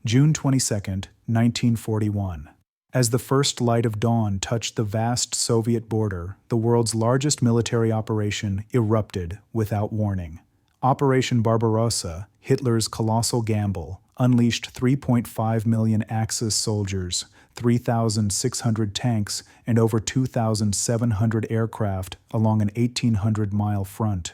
June 22, 1941. As the first light of dawn touched the vast Soviet border, the world's largest military operation erupted without warning. Operation Barbarossa, Hitler's colossal gamble, unleashed 3.5 million Axis soldiers, 3,600 tanks, and over 2,700 aircraft along an 1,800-mile front.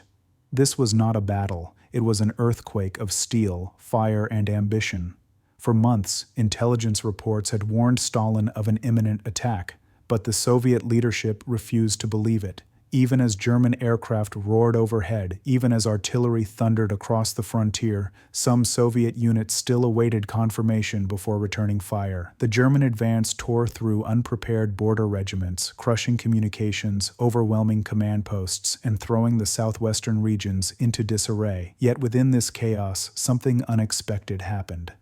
This was not a battle, it was an earthquake of steel, fire, and ambition. For months, intelligence reports had warned Stalin of an imminent attack, but the Soviet leadership refused to believe it. Even as German aircraft roared overhead, even as artillery thundered across the frontier, some Soviet units still awaited confirmation before returning fire. The German advance tore through unprepared border regiments, crushing communications, overwhelming command posts, and throwing the southwestern regions into disarray. Yet within this chaos, something unexpected happened.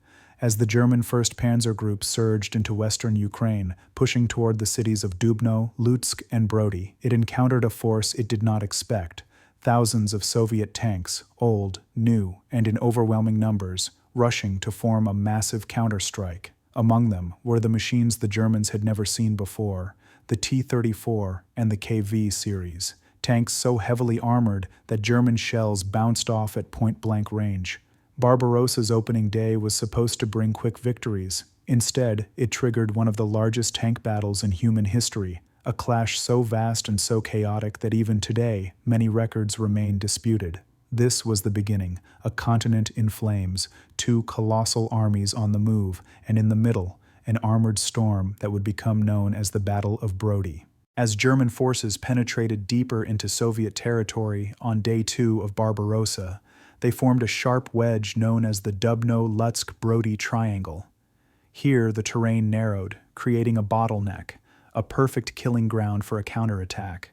As the German 1st Panzer Group surged into western Ukraine, pushing toward the cities of Dubno, Lutsk, and Brody, it encountered a force it did not expect. Thousands of Soviet tanks, old, new, and in overwhelming numbers, rushing to form a massive counterstrike. Among them were the machines the Germans had never seen before, the T-34 and the KV series, tanks so heavily armored that German shells bounced off at point-blank range. Barbarossa's opening day was supposed to bring quick victories. Instead, it triggered one of the largest tank battles in human history, a clash so vast and so chaotic that even today, many records remain disputed. This was the beginning, a continent in flames, two colossal armies on the move, and in the middle, an armored storm that would become known as the Battle of Brody. As German forces penetrated deeper into Soviet territory on Day 2 of Barbarossa, they formed a sharp wedge known as the Dubno-Lutsk-Brody Triangle. Here, the terrain narrowed, creating a bottleneck, a perfect killing ground for a counterattack.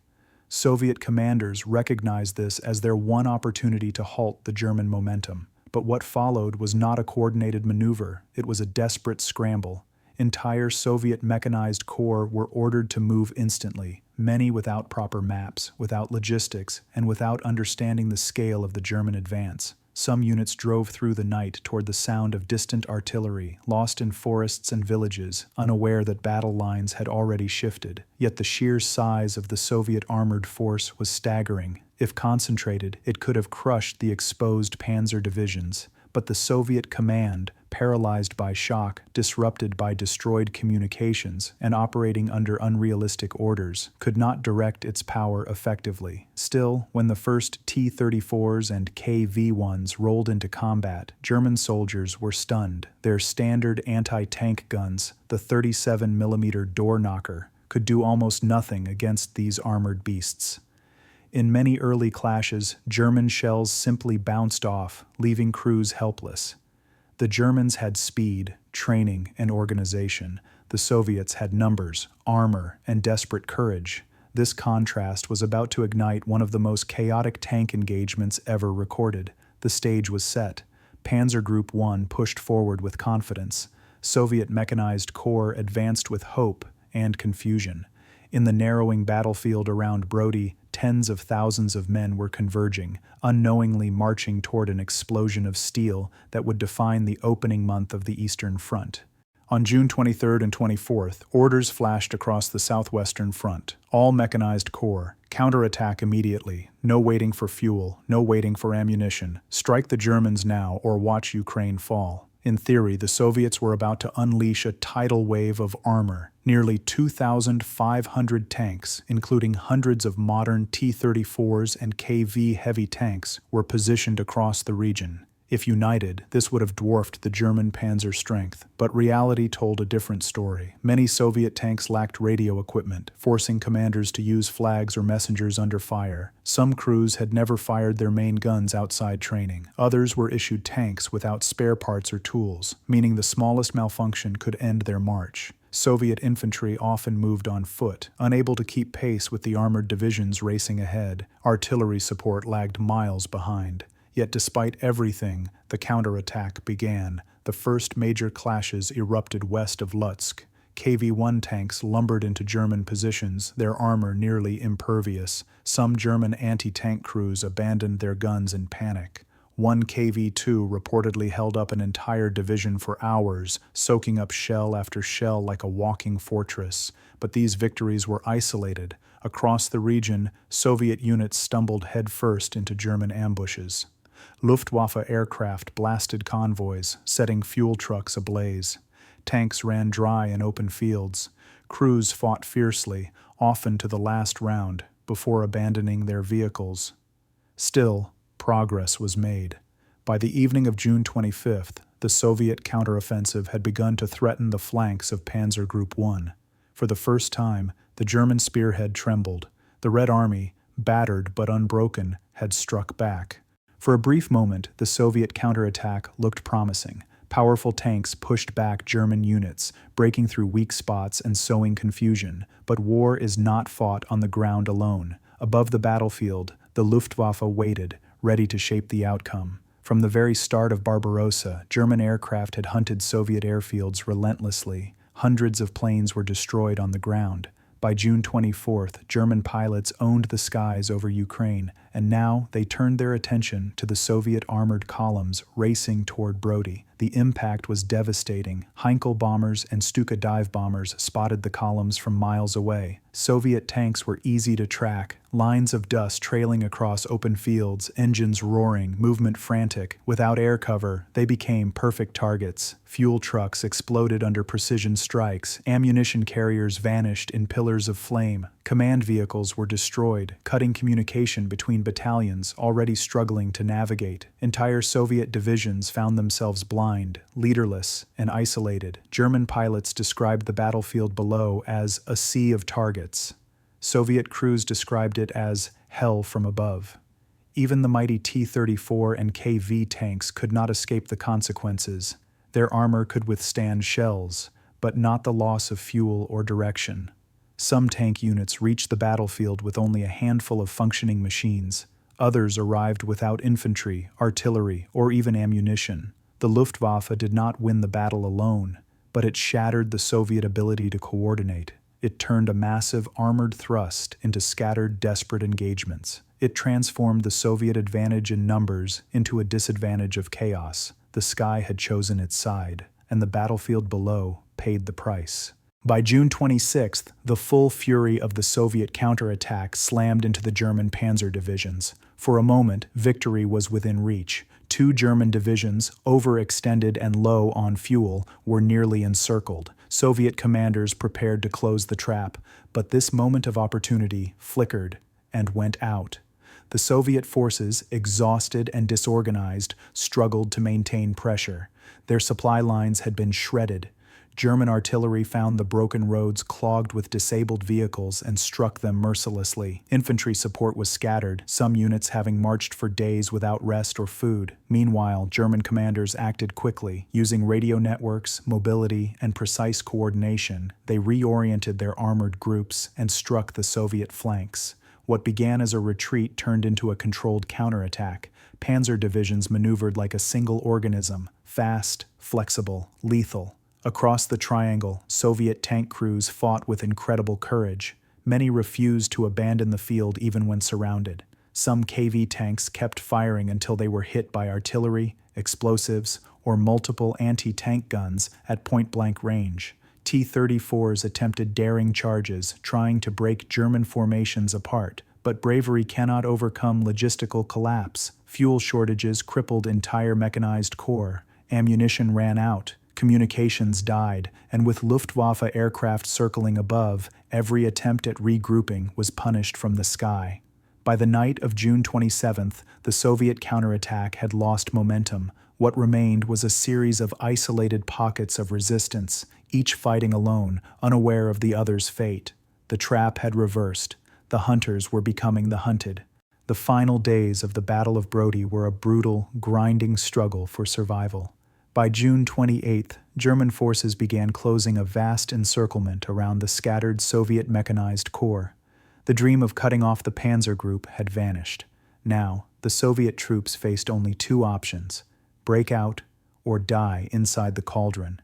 Soviet commanders recognized this as their one opportunity to halt the German momentum. But what followed was not a coordinated maneuver, it was a desperate scramble. Entire Soviet mechanized corps were ordered to move instantly, many without proper maps, without logistics, and without understanding the scale of the German advance. Some units drove through the night toward the sound of distant artillery, lost in forests and villages, unaware that battle lines had already shifted. Yet the sheer size of the Soviet armored force was staggering. If concentrated, it could have crushed the exposed Panzer divisions. But the Soviet command, paralyzed by shock, disrupted by destroyed communications, and operating under unrealistic orders, could not direct its power effectively. Still, when the first T-34s and KV-1s rolled into combat, German soldiers were stunned. Their standard anti-tank guns, the 37mm door knocker, could do almost nothing against these armored beasts. In many early clashes, German shells simply bounced off, leaving crews helpless. The Germans had speed, training, and organization. The Soviets had numbers, armor, and desperate courage. This contrast was about to ignite one of the most chaotic tank engagements ever recorded. The stage was set. Panzer Group 1 pushed forward with confidence. Soviet mechanized corps advanced with hope and confusion. In the narrowing battlefield around Brody, tens of thousands of men were converging, unknowingly marching toward an explosion of steel that would define the opening month of the Eastern Front. On June 23rd and 24th, orders flashed across the southwestern front. All mechanized corps, counterattack immediately, no waiting for fuel, no waiting for ammunition. Strike the Germans now or watch Ukraine fall. In theory, the Soviets were about to unleash a tidal wave of armor. Nearly 2,500 tanks, including hundreds of modern T-34s and KV heavy tanks, were positioned across the region. If united, this would have dwarfed the German Panzer strength. But reality told a different story. Many Soviet tanks lacked radio equipment, forcing commanders to use flags or messengers under fire. Some crews had never fired their main guns outside training. Others were issued tanks without spare parts or tools, meaning the smallest malfunction could end their march. Soviet infantry often moved on foot, unable to keep pace with the armored divisions racing ahead. Artillery support lagged miles behind. Yet despite everything, the counterattack began. The first major clashes erupted west of Lutsk. KV-1 tanks lumbered into German positions, their armor nearly impervious. Some German anti-tank crews abandoned their guns in panic. One KV-2 reportedly held up an entire division for hours, soaking up shell after shell like a walking fortress. But these victories were isolated. Across the region, Soviet units stumbled headfirst into German ambushes. Luftwaffe aircraft blasted convoys, setting fuel trucks ablaze. Tanks ran dry in open fields. Crews fought fiercely, often to the last round, before abandoning their vehicles. Still, progress was made. By the evening of June 25th, the Soviet counteroffensive had begun to threaten the flanks of Panzer Group 1. For the first time, the German spearhead trembled. The Red Army, battered but unbroken, had struck back. For a brief moment, the Soviet counterattack looked promising. Powerful tanks pushed back German units, breaking through weak spots and sowing confusion. But war is not fought on the ground alone. Above the battlefield, the Luftwaffe waited, ready to shape the outcome. From the very start of Barbarossa, German aircraft had hunted Soviet airfields relentlessly. Hundreds of planes were destroyed on the ground. By June 24th, German pilots owned the skies over Ukraine, and now they turned their attention to the Soviet armored columns racing toward Brody. The impact was devastating. Heinkel bombers and Stuka dive bombers spotted the columns from miles away. Soviet tanks were easy to track, lines of dust trailing across open fields, engines roaring, movement frantic. Without air cover, they became perfect targets. Fuel trucks exploded under precision strikes. Ammunition carriers vanished in pillars of flame. Command vehicles were destroyed, cutting communication between battalions already struggling to navigate. Entire Soviet divisions found themselves blind, leaderless, and isolated. German pilots described the battlefield below as a sea of targets. Soviet crews described it as hell from above. Even the mighty T-34 and KV tanks could not escape the consequences. Their armor could withstand shells, but not the loss of fuel or direction. Some tank units reached the battlefield with only a handful of functioning machines. Others arrived without infantry, artillery, or even ammunition. The Luftwaffe did not win the battle alone, but it shattered the Soviet ability to coordinate. It turned a massive armored thrust into scattered, desperate engagements. It transformed the Soviet advantage in numbers into a disadvantage of chaos. The sky had chosen its side, and the battlefield below paid the price. By June 26th, the full fury of the Soviet counterattack slammed into the German Panzer divisions. For a moment, victory was within reach. Two German divisions, overextended and low on fuel, were nearly encircled. Soviet commanders prepared to close the trap, but this moment of opportunity flickered and went out. The Soviet forces, exhausted and disorganized, struggled to maintain pressure. Their supply lines had been shredded. German artillery found the broken roads clogged with disabled vehicles and struck them mercilessly. Infantry support was scattered, some units having marched for days without rest or food. Meanwhile, German commanders acted quickly. Using radio networks, mobility, and precise coordination, they reoriented their armored groups and struck the Soviet flanks. What began as a retreat turned into a controlled counterattack. Panzer divisions maneuvered like a single organism, fast, flexible, lethal. Across the triangle, Soviet tank crews fought with incredible courage. Many refused to abandon the field even when surrounded. Some KV tanks kept firing until they were hit by artillery, explosives, or multiple anti-tank guns at point-blank range. T-34s attempted daring charges, trying to break German formations apart. But bravery cannot overcome logistical collapse. Fuel shortages crippled entire mechanized corps. Ammunition ran out. Communications died, and with Luftwaffe aircraft circling above, every attempt at regrouping was punished from the sky. By the night of June 27th, the Soviet counterattack had lost momentum. What remained was a series of isolated pockets of resistance, each fighting alone, unaware of the other's fate. The trap had reversed. The hunters were becoming the hunted. The final days of the Battle of Brody were a brutal, grinding struggle for survival. By June 28th, German forces began closing a vast encirclement around the scattered Soviet mechanized corps. The dream of cutting off the Panzer Group had vanished. Now, the Soviet troops faced only two options: break out or die inside the cauldron.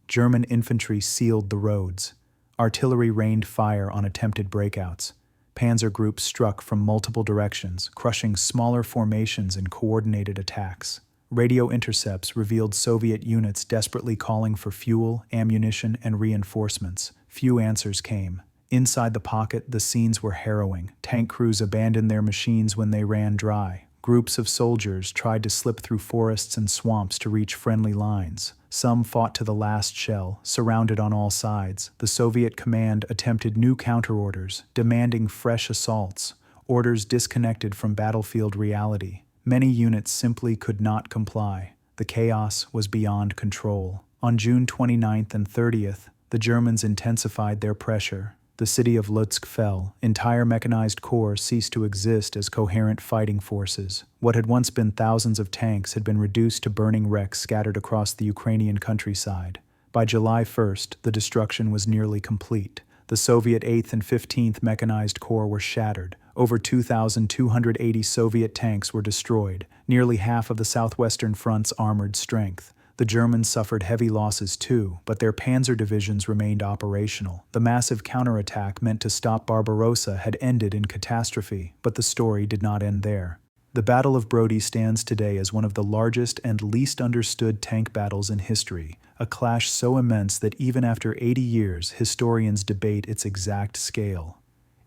German infantry sealed the roads. Artillery rained fire on attempted breakouts. Panzer groups struck from multiple directions, crushing smaller formations in coordinated attacks. Radio intercepts revealed Soviet units desperately calling for fuel, ammunition, and reinforcements. Few answers came. Inside the pocket, the scenes were harrowing. Tank crews abandoned their machines when they ran dry. Groups of soldiers tried to slip through forests and swamps to reach friendly lines. Some fought to the last shell, surrounded on all sides. The Soviet command attempted new counterorders, demanding fresh assaults, orders disconnected from battlefield reality. Many units simply could not comply. The chaos was beyond control. On June 29th and 30th, the Germans intensified their pressure. The city of Lutsk fell. Entire mechanized corps ceased to exist as coherent fighting forces. What had once been thousands of tanks had been reduced to burning wrecks scattered across the Ukrainian countryside. By July 1st, the destruction was nearly complete. The Soviet 8th and 15th Mechanized Corps were shattered. Over 2,280 Soviet tanks were destroyed, nearly half of the Southwestern Front's armored strength. The Germans suffered heavy losses too, but their panzer divisions remained operational. The massive counterattack meant to stop Barbarossa had ended in catastrophe, but the story did not end there. The Battle of Brody stands today as one of the largest and least understood tank battles in history, a clash so immense that even after 80 years, historians debate its exact scale.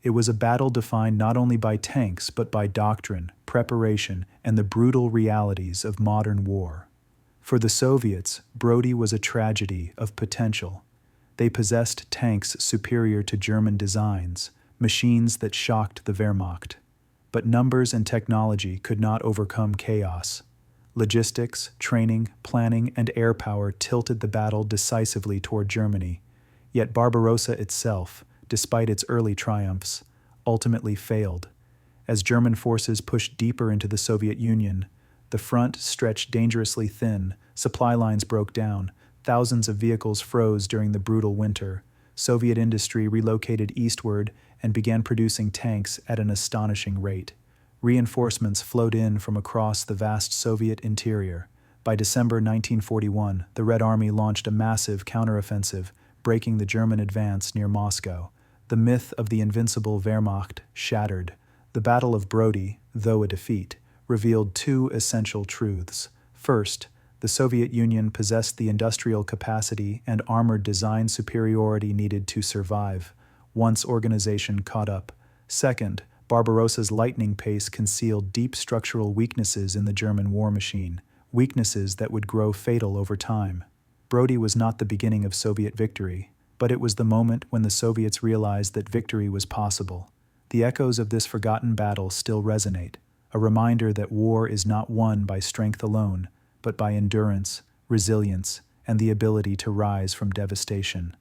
It was a battle defined not only by tanks but by doctrine, preparation, and the brutal realities of modern war. For the Soviets, Brody was a tragedy of potential. They possessed tanks superior to German designs, machines that shocked the Wehrmacht. But numbers and technology could not overcome chaos. Logistics, training, planning, and air power tilted the battle decisively toward Germany. Yet Barbarossa itself, despite its early triumphs, ultimately failed. As German forces pushed deeper into the Soviet Union, the front stretched dangerously thin, supply lines broke down, thousands of vehicles froze during the brutal winter. Soviet industry relocated eastward and began producing tanks at an astonishing rate. Reinforcements flowed in from across the vast Soviet interior. By December 1941, the Red Army launched a massive counteroffensive, breaking the German advance near Moscow. The myth of the invincible Wehrmacht shattered. The Battle of Brody, though a defeat, revealed two essential truths. First, the Soviet Union possessed the industrial capacity and armored design superiority needed to survive, once organization caught up. Second, Barbarossa's lightning pace concealed deep structural weaknesses in the German war machine, weaknesses that would grow fatal over time. Brody was not the beginning of Soviet victory, but it was the moment when the Soviets realized that victory was possible. The echoes of this forgotten battle still resonate, a reminder that war is not won by strength alone, but by endurance, resilience, and the ability to rise from devastation.